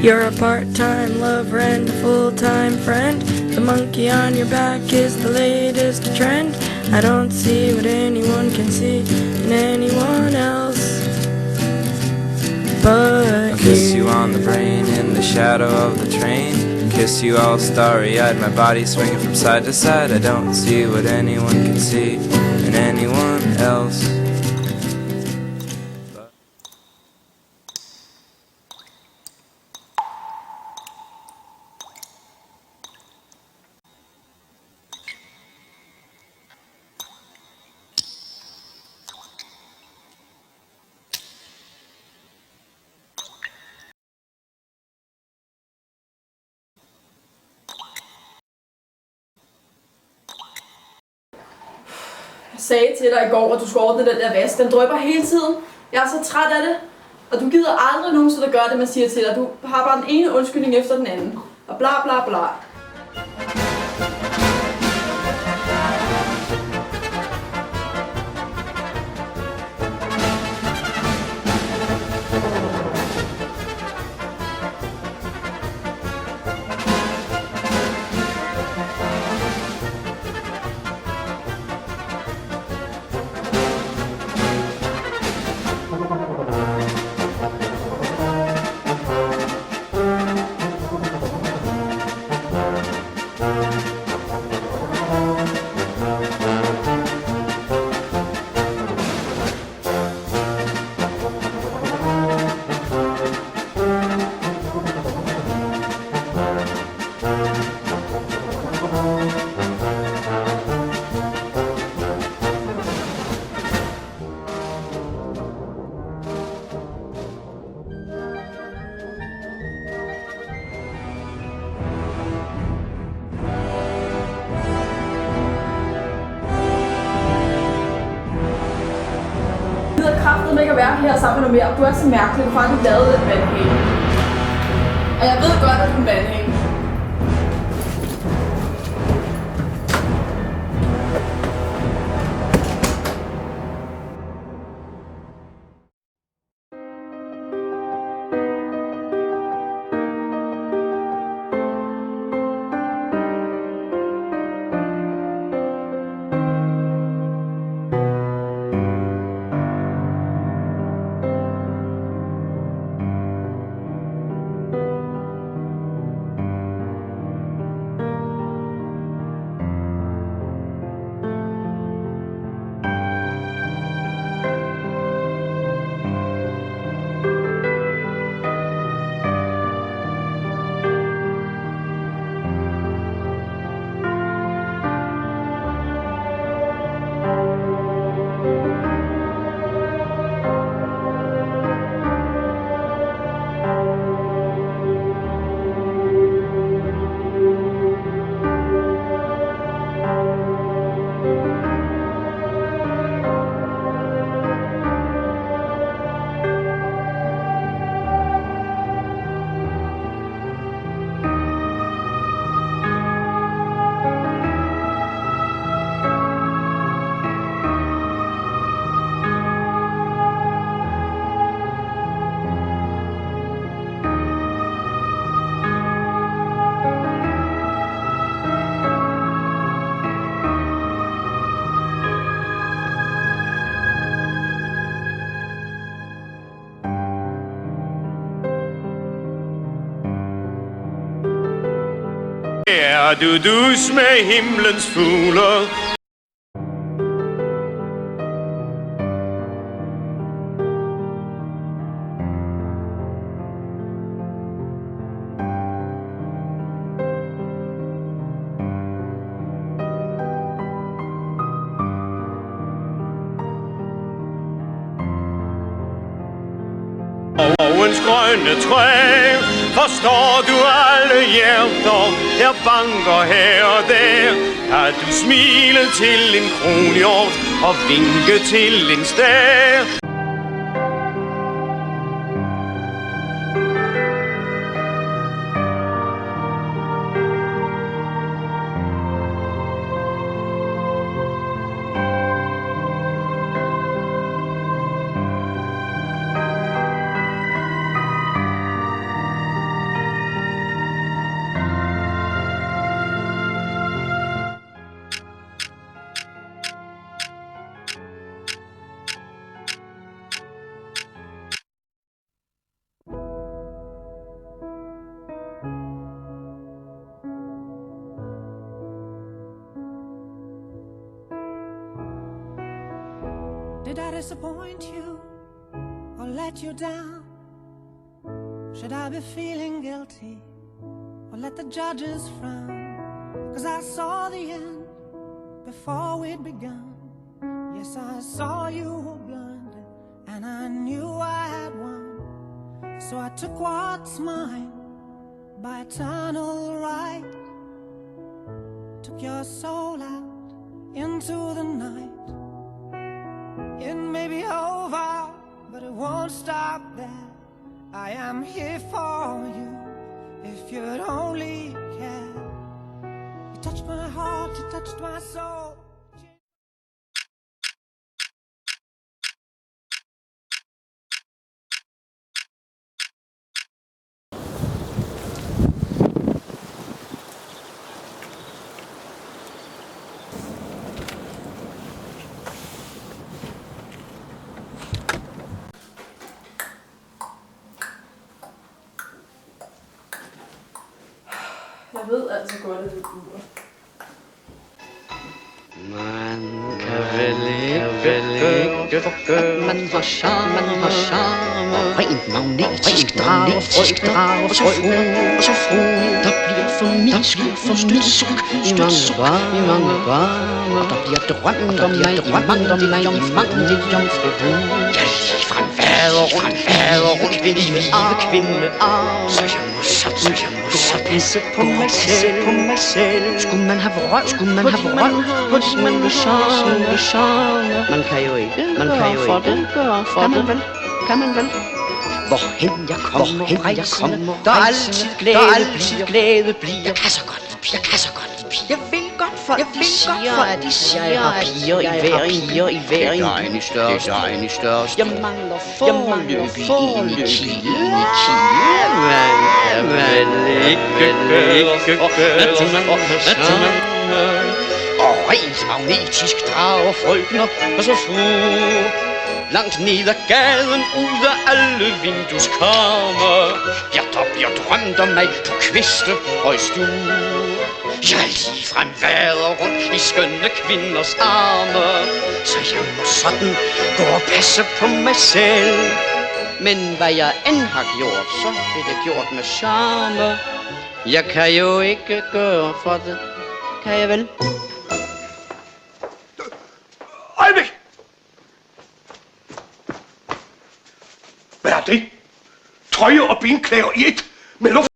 You're a part-time lover and a full-time friend. The monkey on your back is the latest trend. I don't see what anyone can see in anyone else but I kiss you on the brain in the shadow of the train. Kiss you all starry-eyed, my body swinging from side to side. I don't see what anyone can see in anyone else. Jeg sagde til dig i går, at du skulle ordne den der vask. Den drypper hele tiden. Jeg er så træt af det. Og du gider aldrig nogensinde at gøre det, man siger til dig. Du har bare den ene undskyldning efter den anden. Og bla bla bla. Jeg gider kraftedeme ikke at være her sammen med noget mere. Du er så mærkelig, du har aldrig lavet den vandhane. Og jeg ved godt, at du er en vandhane. Er du dus med himlens fugler? Ogens grønne træ, forstår du alle hjerter, der banker her og der. Kan du smile til en kronhjort og vinke til en stær? Did I disappoint you or let you down? Should I be feeling guilty or let the judges frown? 'Cause I saw the end before we'd begun. Yes, I saw you were blinded and I knew I had won. So I took what's mine by eternal right. Took your soul out into the night. It may be over, but it won't stop there. I am here for you, if you'd only care. You touched my heart, you touched my soul. Jeg ved altså godt, at du duer. Man kan vel ikke gøre, man har charme, og rent magnetisk drager frø, og så fru, der bliver for mit suk i mange varme, og der bliver drømt om mig i mange jomfruhud. Jeg ligefrem vader rundt ved livet kvindearm, så jeg må passe på mig selv. Skulle man have røv på de mange charme? Man kan jo ikke gøre for det. Kan man vel? Hvorhen jeg kommer, der er altid glæde bliver. Jeg kan så godt lide piger. Jeg vil godt folk, de siger, at jeg har piger i hver en størst. Jeg mangler forløbig ind i kilden. Man ikke gøre for og rent magnetisk drager frøkner og så fru langt ned ad gaden, ud af alle vindueskarmer. Ja, der bliver drømt om mig på kviste og i stue. Jeg ligefrem vader rundt i skønne kvinders arme, så jeg må sådan gå og passe på mig selv. Men hvad jeg end har gjort, så bliver det gjort med charme. Jeg kan jo ikke gøre for det, kan jeg vel? Øjeblik! Hvad er det? Trøje og benklæder i et med luft.